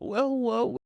Well,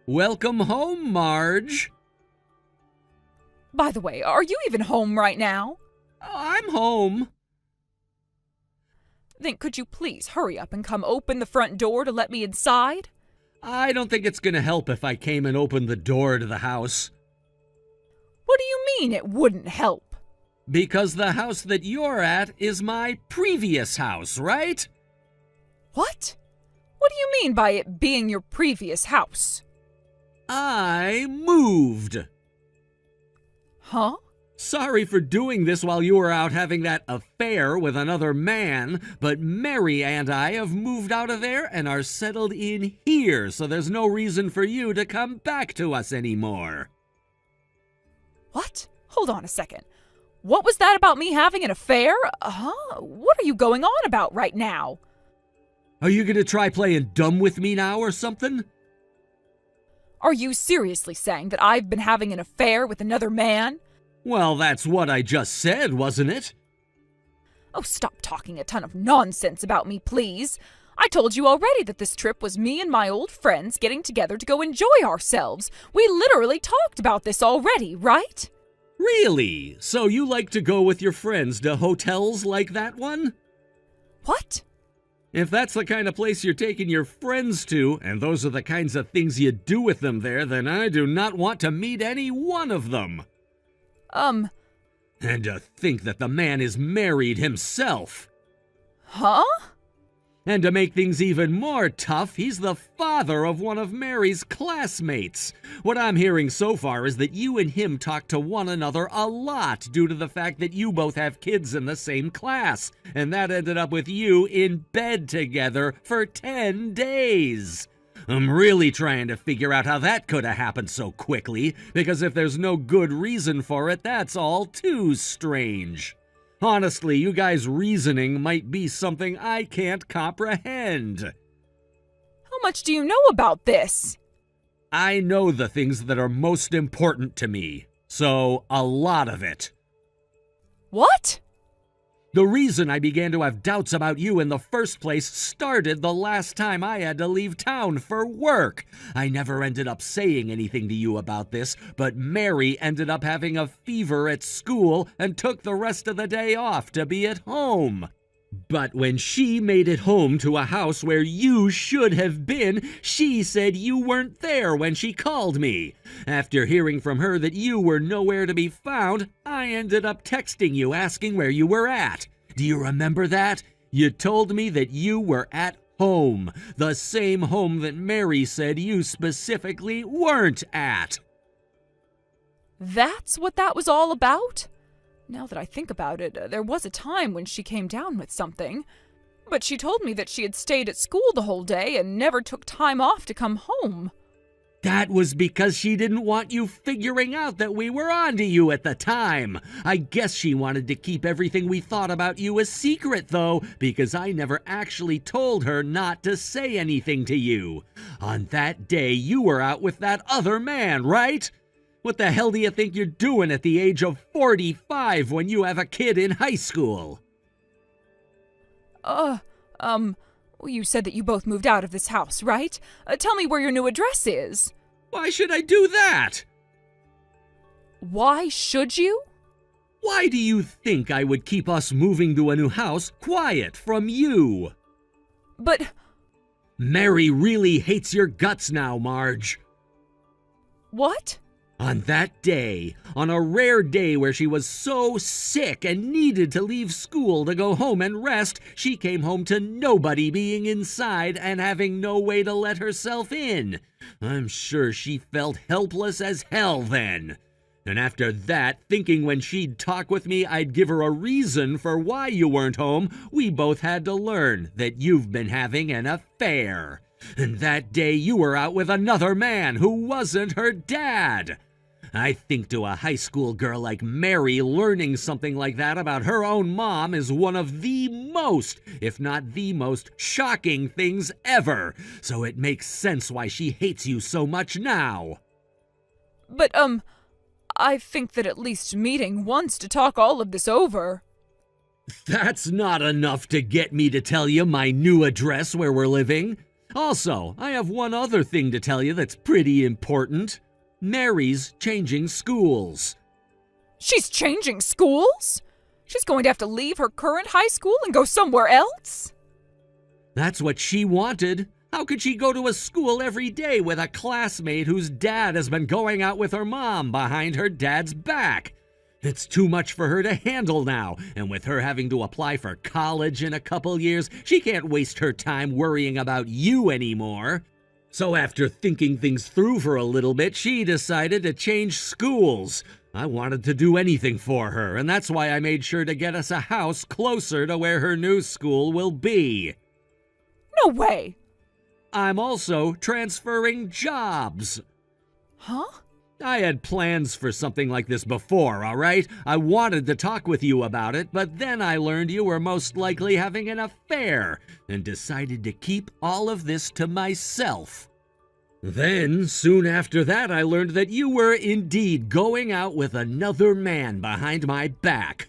Welcome home, Marge. By the way, are you even home right now? I'm home. Then could you please hurry up and come open the front door to let me inside? I don't think it's going to help if I came and opened the door to the house. What do you mean it wouldn't help? Because the house that you're at is my previous house, right? What? What do you mean by it being your previous house? I moved. Huh? Sorry for doing this while you were out having that affair with another man, but Mary and I have moved out of there and are settled in here, so there's no reason for you to come back to us anymore. What? Hold on a second. What was that about me having an affair? What are you going on about right now? Are you going to try playing dumb with me now or something? Are you seriously saying that I've been having an affair with another man? Well, that's what I just said, wasn't it? Oh, stop talking a ton of nonsense about me, please. I told you already that this trip was me and my old friends getting together to go enjoy ourselves. We literally talked about this already, right? Really? So you like to go with your friends to hotels like that one? What? If that's the kind of place you're taking your friends to, and those are the kinds of things you do with them there, then I do not want to meet any one of them. And to think that the man is married himself. Huh? And to make things even more tough, he's the father of one of Mary's classmates. What I'm hearing so far is that you and him talk to one another a lot due to the fact that you both have kids in the same class, and that ended up with you in bed together for 10 days. I'm really trying to figure out how that could have happened so quickly, because if there's no good reason for it, that's all too strange. Honestly, you guys' reasoning might be something I can't comprehend. How much do you know about this? I know the things that are most important to me, so a lot of it. What? The reason I began to have doubts about you in the first place started the last time I had to leave town for work. I never ended up saying anything to you about this, but Mary ended up having a fever at school and took the rest of the day off to be at home. But when she made it home to a house where you should have been, she said you weren't there when she called me. After hearing from her that you were nowhere to be found, I ended up texting you asking where you were at. Do you remember that? You told me that you were at home, the same home that Mary said you specifically weren't at. That's what that was all about? Now that I think about it, there was a time when she came down with something. But she told me that she had stayed at school the whole day and never took time off to come home. That was because she didn't want you figuring out that we were onto you at the time. I guess she wanted to keep everything we thought about you a secret, though, because I never actually told her not to say anything to you. On that day, you were out with that other man, right? What the hell do you think you're doing at the age of 45 when you have a kid in high school? You said that you both moved out of this house, right? Tell me where your new address is. Why should I do that? Why should you? Why do you think I would keep us moving to a new house quiet from you? But... Mary really hates your guts now, Marge. What? On that day, on a rare day where she was so sick and needed to leave school to go home and rest, she came home to nobody being inside and having no way to let herself in. I'm sure she felt helpless as hell then. And after that, thinking when she'd talk with me I'd give her a reason for why you weren't home, we both had to learn that you've been having an affair. And that day you were out with another man who wasn't her dad. I think to a high school girl like Mary, learning something like that about her own mom is one of the most, if not the most, shocking things ever. So it makes sense why she hates you so much now. But, I think that at least meeting once to talk all of this over. That's not enough to get me to tell you my new address where we're living. Also, I have one other thing to tell you that's pretty important. Mary's changing schools. She's changing schools? She's going to have to leave her current high school and go somewhere else? That's what she wanted. How could she go to a school every day with a classmate whose dad has been going out with her mom behind her dad's back? It's too much for her to handle now, and with her having to apply for college in a couple years, she can't waste her time worrying about you anymore. So after thinking things through for a little bit, she decided to change schools. I wanted to do anything for her, and that's why I made sure to get us a house closer to where her new school will be. No way! I'm also transferring jobs. Huh? I had plans for something like this before, all right? I wanted to talk with you about it, but then I learned you were most likely having an affair and decided to keep all of this to myself. Then, soon after that, I learned that you were indeed going out with another man behind my back.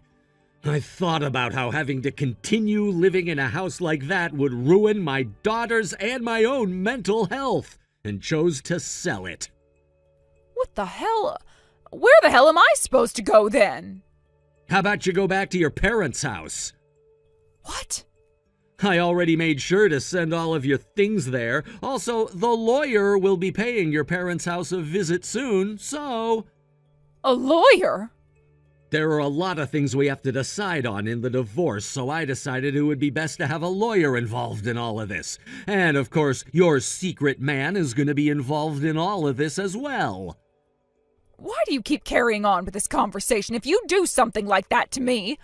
I thought about how having to continue living in a house like that would ruin my daughter's and my own mental health, and chose to sell it. What the hell? Where the hell am I supposed to go then? How about you go back to your parents' house? What? I already made sure to send all of your things there. Also, the lawyer will be paying your parents' house a visit soon, so... A lawyer? There are a lot of things we have to decide on in the divorce, so I decided it would be best to have a lawyer involved in all of this. And, of course, your secret man is going to be involved in all of this as well. Why do you keep carrying on with this conversation if you do something like that to me?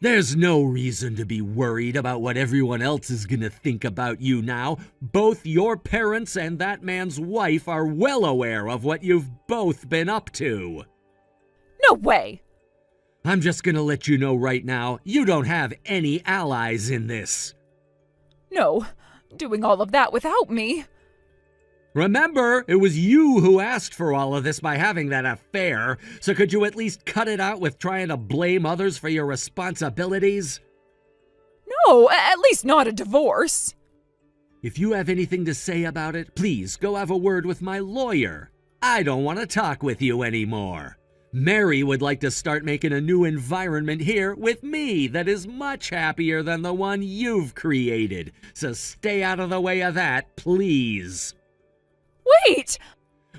There's no reason to be worried about what everyone else is going to think about you now. Both your parents and that man's wife are well aware of what you've both been up to. No way! I'm just going to let you know right now, you don't have any allies in this. No, doing all of that without me. Remember, it was you who asked for all of this by having that affair, so could you at least cut it out with trying to blame others for your responsibilities? No, at least not a divorce. If you have anything to say about it, please go have a word with my lawyer. I don't want to talk with you anymore. Mary would like to start making a new environment here with me that is much happier than the one you've created, so stay out of the way of that, please. Wait!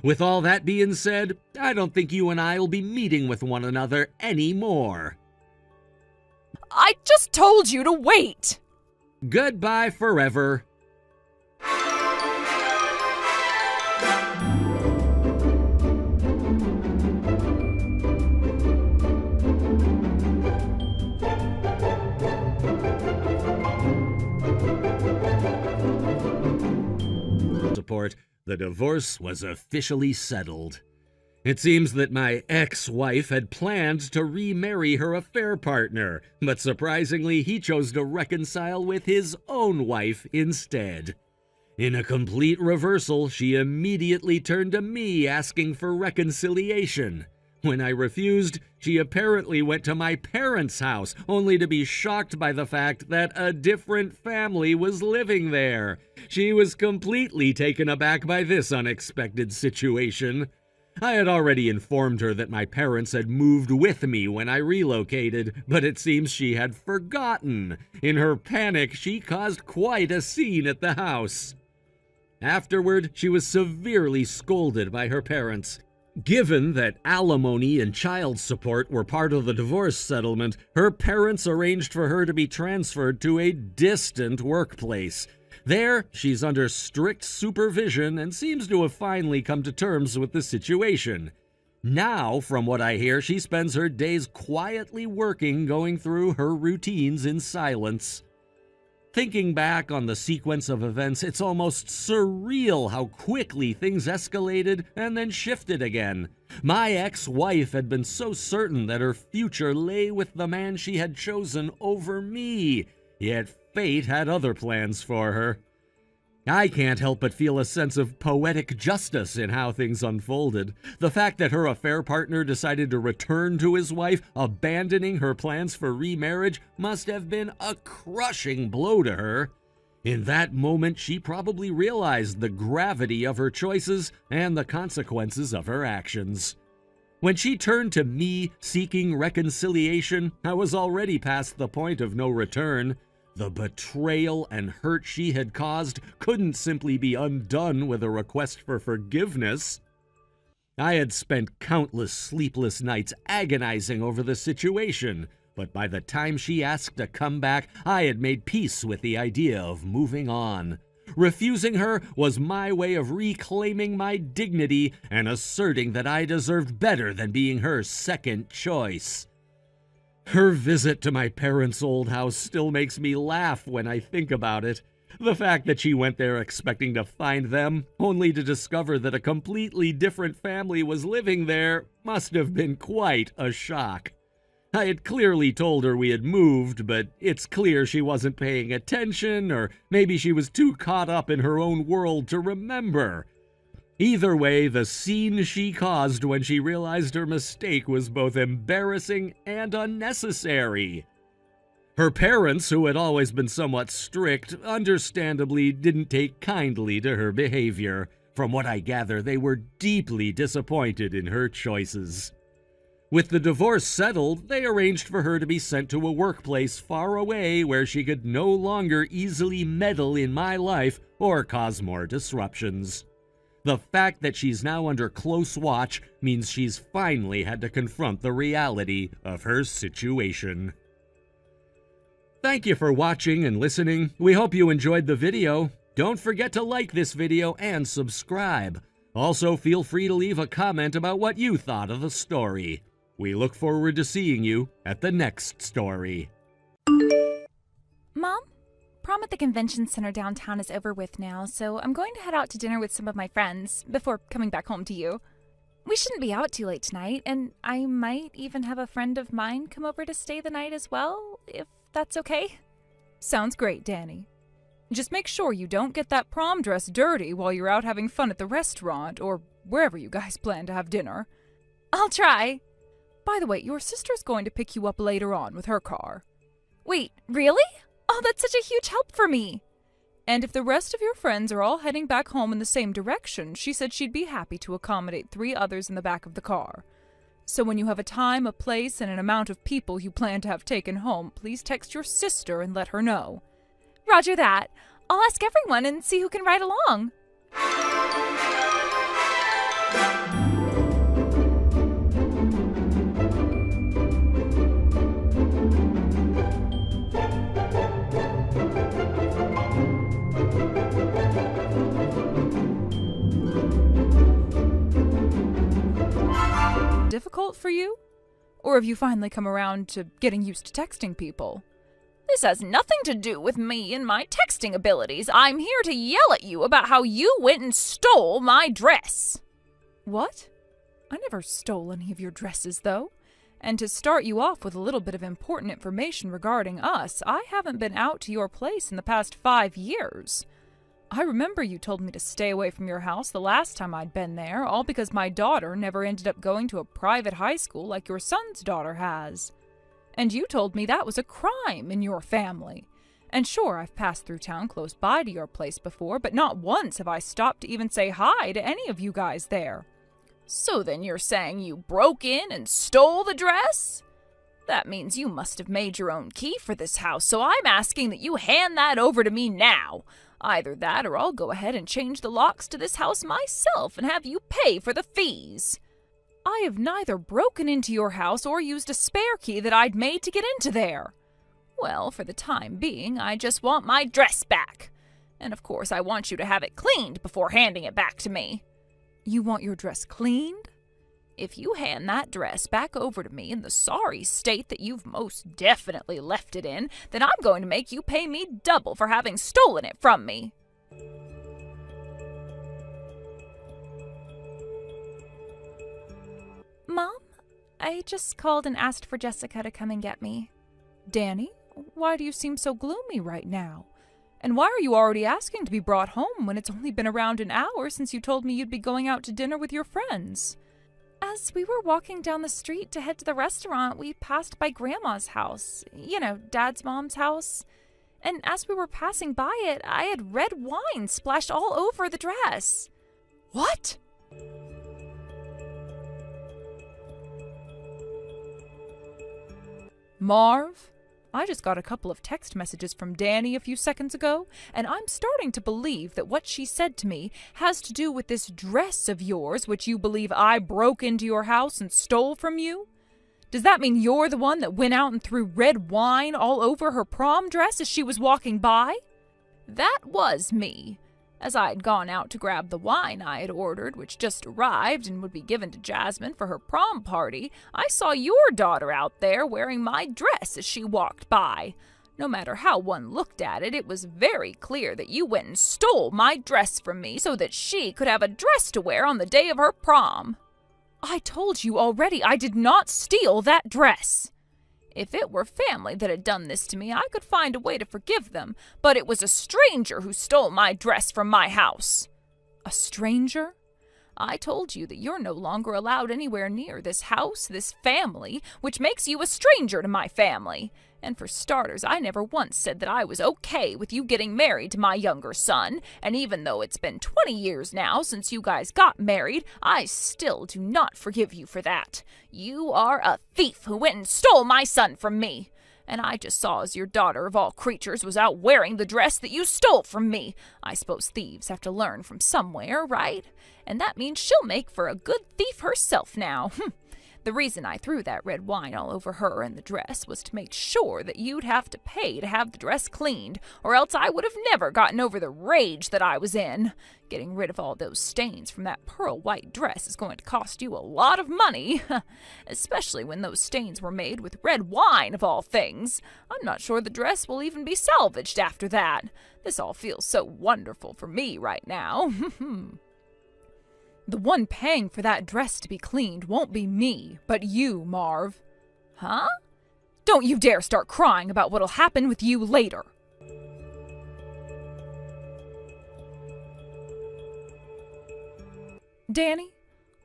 With all that being said, I don't think you and I will be meeting with one another anymore. I just told you to wait! Goodbye forever. Support. The divorce was officially settled. It seems that my ex-wife had planned to remarry her affair partner, but surprisingly he chose to reconcile with his own wife instead. In a complete reversal, she immediately turned to me asking for reconciliation. When I refused, she apparently went to my parents' house, only to be shocked by the fact that a different family was living there. She was completely taken aback by this unexpected situation. I had already informed her that my parents had moved with me when I relocated, but it seems she had forgotten. In her panic, she caused quite a scene at the house. Afterward, she was severely scolded by her parents. Given that alimony and child support were part of the divorce settlement, her parents arranged for her to be transferred to a distant workplace. There, she's under strict supervision and seems to have finally come to terms with the situation. Now, from what I hear, she spends her days quietly working, going through her routines in silence. Thinking back on the sequence of events, it's almost surreal how quickly things escalated and then shifted again. My ex-wife had been so certain that her future lay with the man she had chosen over me, yet fate had other plans for her. I can't help but feel a sense of poetic justice in how things unfolded. The fact that her affair partner decided to return to his wife, abandoning her plans for remarriage, must have been a crushing blow to her. In that moment, she probably realized the gravity of her choices and the consequences of her actions. When she turned to me seeking reconciliation, I was already past the point of no return. The betrayal and hurt she had caused couldn't simply be undone with a request for forgiveness. I had spent countless sleepless nights agonizing over the situation, but by the time she asked to come back, I had made peace with the idea of moving on. Refusing her was my way of reclaiming my dignity and asserting that I deserved better than being her second choice. Her visit to my parents' old house still makes me laugh when I think about it. The fact that she went there expecting to find them, only to discover that a completely different family was living there, must have been quite a shock. I had clearly told her we had moved, but it's clear she wasn't paying attention, or maybe she was too caught up in her own world to remember. Either way, the scene she caused when she realized her mistake was both embarrassing and unnecessary. Her parents, who had always been somewhat strict, understandably didn't take kindly to her behavior. From what I gather, they were deeply disappointed in her choices. With the divorce settled, they arranged for her to be sent to a workplace far away where she could no longer easily meddle in my life or cause more disruptions. The fact that she's now under close watch means she's finally had to confront the reality of her situation. Thank you for watching and listening. We hope you enjoyed the video. Don't forget to like this video and subscribe. Also, feel free to leave a comment about what you thought of the story. We look forward to seeing you at the next story. Mom, prom at the convention center downtown is over with now, so I'm going to head out to dinner with some of my friends before coming back home to you. We shouldn't be out too late tonight, and I might even have a friend of mine come over to stay the night as well, if that's okay. Sounds great, Danny. Just make sure you don't get that prom dress dirty while you're out having fun at the restaurant or wherever you guys plan to have dinner. I'll try. By the way, your sister's going to pick you up later on with her car. Wait, really? Oh, that's such a huge help for me. And if the rest of your friends are all heading back home in the same direction, she said she'd be happy to accommodate 3 others in the back of the car. So when you have a time, a place, and an amount of people you plan to have taken home, please text your sister and let her know. Roger that. I'll ask everyone and see who can ride along. Difficult for you? Or have you finally come around to getting used to texting people? This has nothing to do with me and my texting abilities. I'm here to yell at you about how you went and stole my dress. What? I never stole any of your dresses, though. And to start you off with a little bit of important information regarding us, I haven't been out to your place in the past 5 years. I remember you told me to stay away from your house the last time I'd been there, all because my daughter never ended up going to a private high school like your son's daughter has. And you told me that was a crime in your family. And sure, I've passed through town close by to your place before, but not once have I stopped to even say hi to any of you guys there. So then you're saying you broke in and stole the dress? That means you must have made your own key for this house, so I'm asking that you hand that over to me now. Either that or I'll go ahead and change the locks to this house myself and have you pay for the fees. I have neither broken into your house or used a spare key that I'd made to get into there. Well, for the time being, I just want my dress back. And of course, I want you to have it cleaned before handing it back to me. You want your dress cleaned? If you hand that dress back over to me in the sorry state that you've most definitely left it in, then I'm going to make you pay me double for having stolen it from me. Mom, I just called and asked for Jessica to come and get me. Danny, why do you seem so gloomy right now? And why are you already asking to be brought home when it's only been around an hour since you told me you'd be going out to dinner with your friends? As we were walking down the street to head to the restaurant, we passed by Grandma's house. You know, Dad's mom's house. And as we were passing by it, I had red wine splashed all over the dress. What? Marv, I just got a couple of text messages from Danny a few seconds ago, and I'm starting to believe that what she said to me has to do with this dress of yours, which you believe I broke into your house and stole from you. Does that mean you're the one that went out and threw red wine all over her prom dress as she was walking by? That was me. As I had gone out to grab the wine I had ordered, which just arrived and would be given to Jasmine for her prom party, I saw your daughter out there wearing my dress as she walked by. No matter how one looked at it, it was very clear that you went and stole my dress from me so that she could have a dress to wear on the day of her prom. I told you already I did not steal that dress. If it were family that had done this to me, I could find a way to forgive them, but it was a stranger who stole my dress from my house. A stranger? I told you that you're no longer allowed anywhere near this house, this family, which makes you a stranger to my family. And for starters, I never once said that I was okay with you getting married to my younger son, and even though it's been 20 years now since you guys got married, I still do not forgive you for that. You are a thief who went and stole my son from me. And I just saw as your daughter of all creatures was out wearing the dress that you stole from me. I suppose thieves have to learn from somewhere, right? And that means she'll make for a good thief herself now. The reason I threw that red wine all over her and the dress was to make sure that you'd have to pay to have the dress cleaned, or else I would have never gotten over the rage that I was in. Getting rid of all those stains from that pearl white dress is going to cost you a lot of money, especially when those stains were made with red wine of all things. I'm not sure the dress will even be salvaged after that. This all feels so wonderful for me right now. The one paying for that dress to be cleaned won't be me, but you, Marv. Huh? Don't you dare start crying about what'll happen with you later. Danny,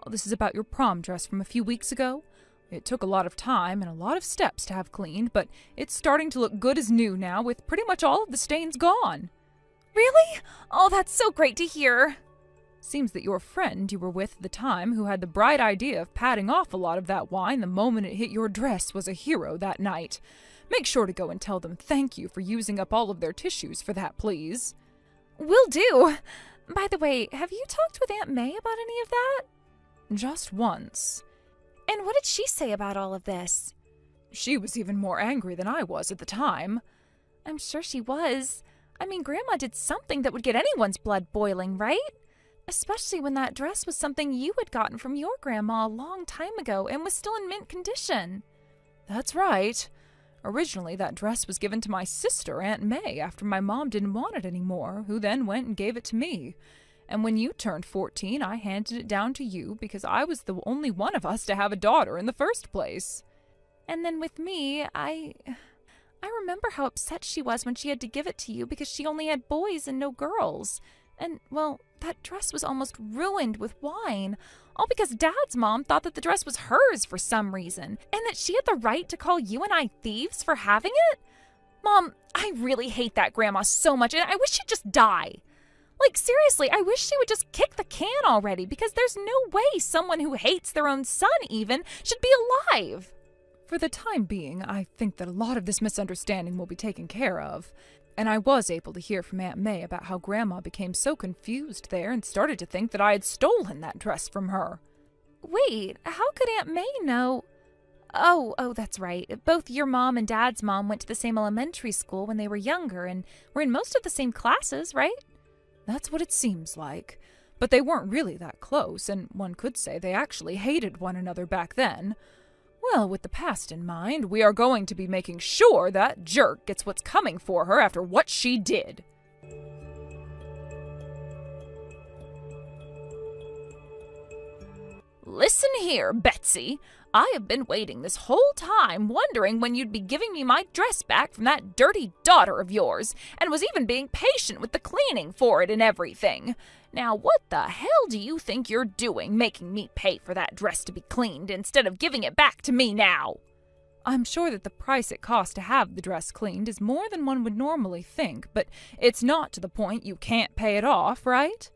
this is about your prom dress from a few weeks ago. It took a lot of time and a lot of steps to have cleaned, but it's starting to look good as new now with pretty much all of the stains gone. Really? Oh, that's so great to hear. Seems that your friend you were with at the time, who had the bright idea of patting off a lot of that wine the moment it hit your dress, was a hero that night. Make sure to go and tell them thank you for using up all of their tissues for that, please. Will do. By the way, have you talked with Aunt May about any of that? Just once. And what did she say about all of this? She was even more angry than I was at the time. I'm sure she was. I mean, Grandma did something that would get anyone's blood boiling, right? Especially when that dress was something you had gotten from your grandma a long time ago and was still in mint condition. That's right. Originally, that dress was given to my sister, Aunt May, after my mom didn't want it anymore, who then went and gave it to me. And when you turned 14, I handed it down to you because I was the only one of us to have a daughter in the first place. And then with me, I remember how upset she was when she had to give it to you because she only had boys and no girls. And, well, that dress was almost ruined with wine, all because Dad's mom thought that the dress was hers for some reason, and that she had the right to call you and I thieves for having it? Mom, I really hate that Grandma so much, and I wish she'd just die. Like, seriously, I wish she would just kick the can already, because there's no way someone who hates their own son, even, should be alive. For the time being, I think that a lot of this misunderstanding will be taken care of. And I was able to hear from Aunt May about how Grandma became so confused there and started to think that I had stolen that dress from her. Wait, how could Aunt May know? Oh, that's right. Both your mom and Dad's mom went to the same elementary school when they were younger and were in most of the same classes, right? That's what it seems like. But they weren't really that close, and one could say they actually hated one another back then. Well, with the past in mind, we are going to be making sure that jerk gets what's coming for her after what she did. Listen here, Betsy. I have been waiting this whole time, wondering when you'd be giving me my dress back from that dirty daughter of yours, and was even being patient with the cleaning for it and everything. Now, what the hell do you think you're doing, making me pay for that dress to be cleaned instead of giving it back to me now? I'm sure that the price it costs to have the dress cleaned is more than one would normally think, but it's not to the point you can't pay it off, right?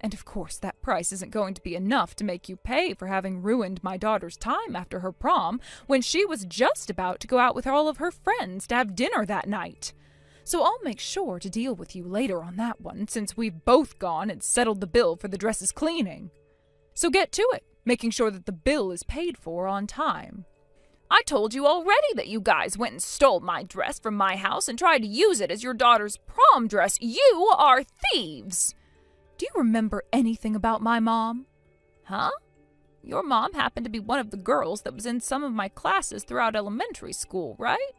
And of course that price isn't going to be enough to make you pay for having ruined my daughter's time after her prom when she was just about to go out with all of her friends to have dinner that night. So I'll make sure to deal with you later on that one, since we've both gone and settled the bill for the dress's cleaning. So get to it, making sure that the bill is paid for on time. I told you already that you guys went and stole my dress from my house and tried to use it as your daughter's prom dress. You are thieves! Do you remember anything about my mom? Huh? Your mom happened to be one of the girls that was in some of my classes throughout elementary school, right?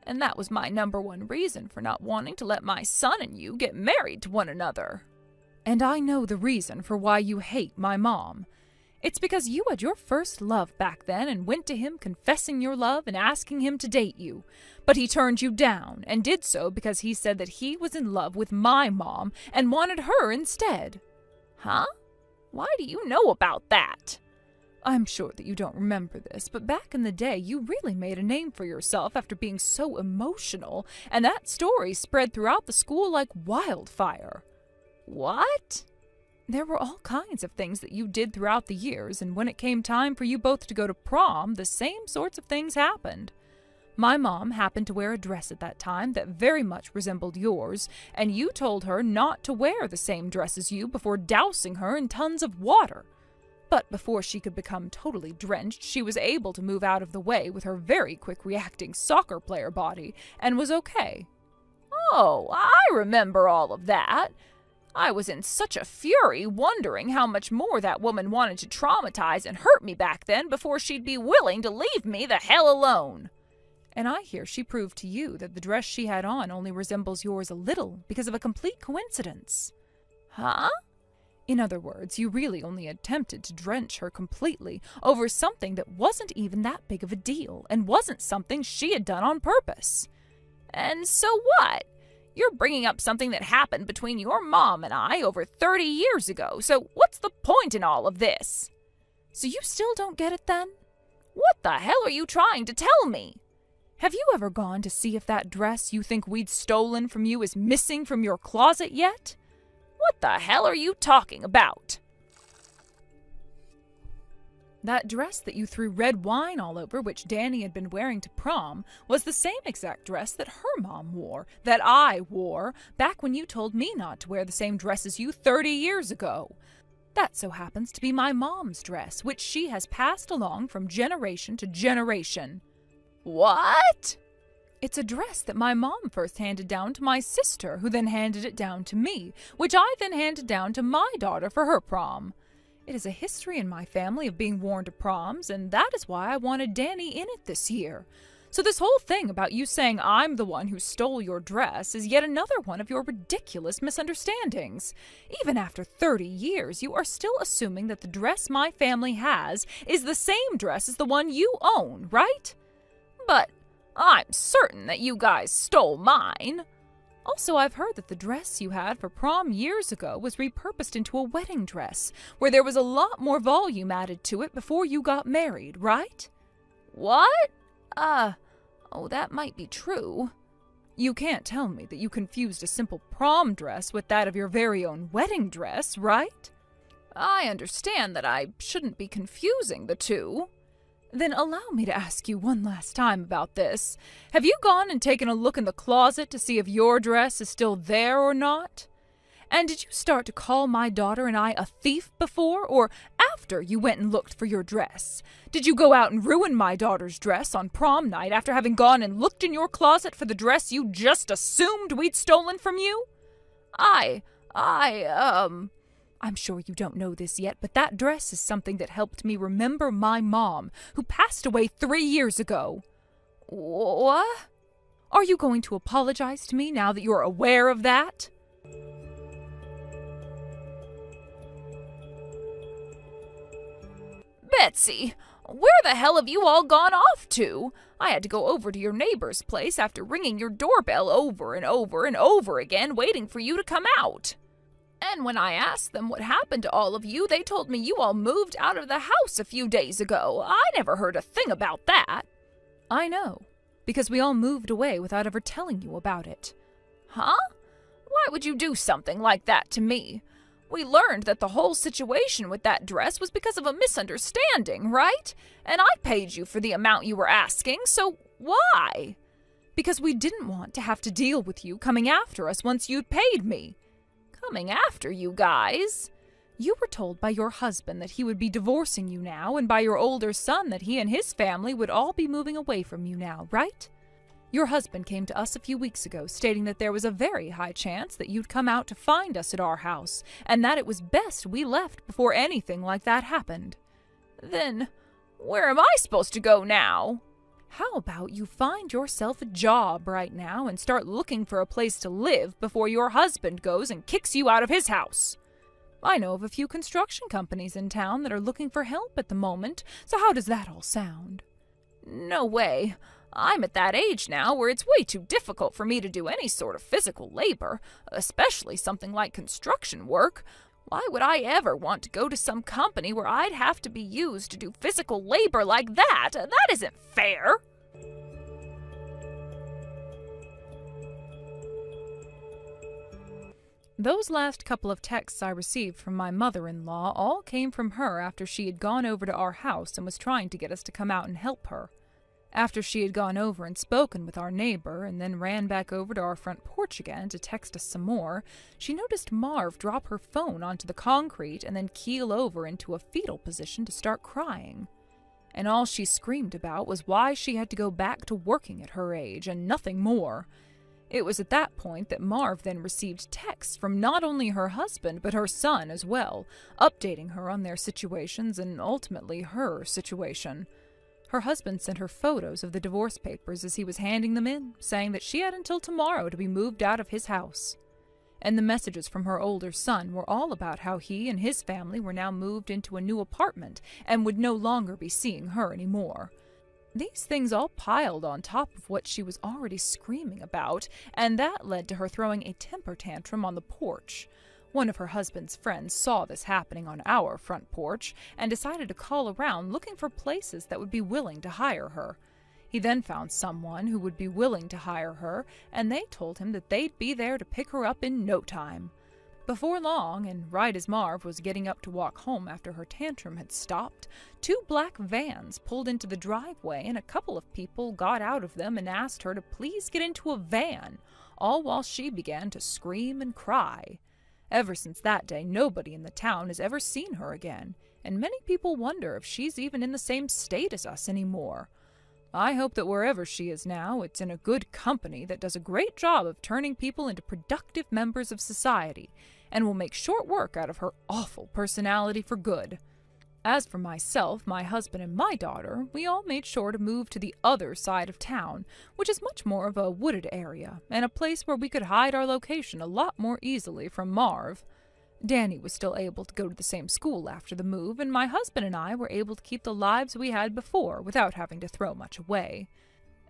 And that was my number one reason for not wanting to let my son and you get married to one another. And I know the reason for why you hate my mom. It's because you had your first love back then and went to him confessing your love and asking him to date you. But he turned you down and did so because he said that he was in love with my mom and wanted her instead. Huh? Why do you know about that? I'm sure that you don't remember this, but back in the day you really made a name for yourself after being so emotional, and that story spread throughout the school like wildfire. What? There were all kinds of things that you did throughout the years, and when it came time for you both to go to prom, the same sorts of things happened. My mom happened to wear a dress at that time that very much resembled yours, and you told her not to wear the same dress as you before dousing her in tons of water. But before she could become totally drenched, she was able to move out of the way with her very quick-reacting soccer player body, and was okay. Oh, I remember all of that. I was in such a fury, wondering how much more that woman wanted to traumatize and hurt me back then before she'd be willing to leave me the hell alone. And I hear she proved to you that the dress she had on only resembles yours a little because of a complete coincidence. Huh? In other words, you really only attempted to drench her completely over something that wasn't even that big of a deal and wasn't something she had done on purpose. And so what? You're bringing up something that happened between your mom and I over 30 years ago, so what's the point in all of this? So you still don't get it then? What the hell are you trying to tell me? Have you ever gone to see if that dress you think we'd stolen from you is missing from your closet yet? What the hell are you talking about? That dress that you threw red wine all over, which Danny had been wearing to prom, was the same exact dress that her mom wore, that I wore, back when you told me not to wear the same dress as you 30 years ago. That so happens to be my mom's dress, which she has passed along from generation to generation. What? It's a dress that my mom first handed down to my sister, who then handed it down to me, which I then handed down to my daughter for her prom. It is a history in my family of being worn to proms, and that is why I wanted Danny in it this year. So this whole thing about you saying I'm the one who stole your dress is yet another one of your ridiculous misunderstandings. Even after 30 years, you are still assuming that the dress my family has is the same dress as the one you own, right? But I'm certain that you guys stole mine. Also, I've heard that the dress you had for prom years ago was repurposed into a wedding dress, where there was a lot more volume added to it before you got married, right? What? Oh, that might be true. You can't tell me that you confused a simple prom dress with that of your very own wedding dress, right? I understand that I shouldn't be confusing the two. Then allow me to ask you one last time about this. Have you gone and taken a look in the closet to see if your dress is still there or not? And did you start to call my daughter and I a thief before or after you went and looked for your dress? Did you go out and ruin my daughter's dress on prom night after having gone and looked in your closet for the dress you just assumed we'd stolen from you? I'm sure you don't know this yet, but that dress is something that helped me remember my mom, who passed away 3 years ago. What? Are you going to apologize to me now that you're aware of that? Betsy, where the hell have you all gone off to? I had to go over to your neighbor's place after ringing your doorbell over and over and over again, waiting for you to come out. And when I asked them what happened to all of you, they told me you all moved out of the house a few days ago. I never heard a thing about that. I know, because we all moved away without ever telling you about it. Huh? Why would you do something like that to me? We learned that the whole situation with that dress was because of a misunderstanding, right? And I paid you for the amount you were asking, so why? Because we didn't want to have to deal with you coming after us once you'd paid me. Coming after you guys? You were told by your husband that he would be divorcing you now, and by your older son that he and his family would all be moving away from you now, right? Your husband came to us a few weeks ago stating that there was a very high chance that you'd come out to find us at our house, and that it was best we left before anything like that happened. Then, where am I supposed to go now? How about you find yourself a job right now and start looking for a place to live before your husband goes and kicks you out of his house? I know of a few construction companies in town that are looking for help at the moment, so how does that all sound? No way. I'm at that age now where it's way too difficult for me to do any sort of physical labor, especially something like construction work. Why would I ever want to go to some company where I'd have to be used to do physical labor like that? That isn't fair. Those last couple of texts I received from my mother-in-law all came from her after she had gone over to our house and was trying to get us to come out and help her. After she had gone over and spoken with our neighbor and then ran back over to our front porch again to text us some more, she noticed Marv drop her phone onto the concrete and then keel over into a fetal position to start crying. And all she screamed about was why she had to go back to working at her age and nothing more. It was at that point that Marv then received texts from not only her husband but her son as well, updating her on their situations and ultimately her situation. Her husband sent her photos of the divorce papers as he was handing them in, saying that she had until tomorrow to be moved out of his house. And the messages from her older son were all about how he and his family were now moved into a new apartment and would no longer be seeing her anymore. These things all piled on top of what she was already screaming about, and that led to her throwing a temper tantrum on the porch. One of her husband's friends saw this happening on our front porch and decided to call around looking for places that would be willing to hire her. He then found someone who would be willing to hire her, and they told him that they'd be there to pick her up in no time. Before long, and right as Marv was getting up to walk home after her tantrum had stopped, 2 black vans pulled into the driveway and a couple of people got out of them and asked her to please get into a van, all while she began to scream and cry. Ever since that day, nobody in the town has ever seen her again, and many people wonder if she's even in the same state as us anymore. I hope that wherever she is now, it's in a good company that does a great job of turning people into productive members of society, and will make short work out of her awful personality for good. As for myself, my husband, and my daughter, we all made sure to move to the other side of town, which is much more of a wooded area, and a place where we could hide our location a lot more easily from Marv. Danny was still able to go to the same school after the move, and my husband and I were able to keep the lives we had before without having to throw much away.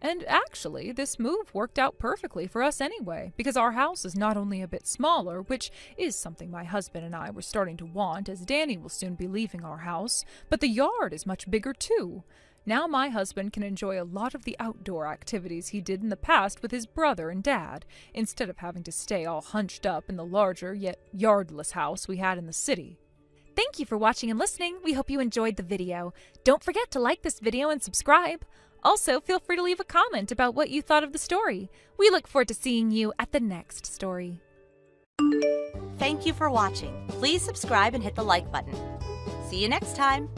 And actually, this move worked out perfectly for us anyway, because our house is not only a bit smaller, which is something my husband and I were starting to want as Danny will soon be leaving our house, but the yard is much bigger too. Now my husband can enjoy a lot of the outdoor activities he did in the past with his brother and dad, instead of having to stay all hunched up in the larger yet yardless house we had in the city. Thank you for watching and listening. We hope you enjoyed the video. Don't forget to like this video and subscribe. Also, feel free to leave a comment about what you thought of the story. We look forward to seeing you at the next story. Thank you for watching. Please subscribe and hit the like button. See you next time.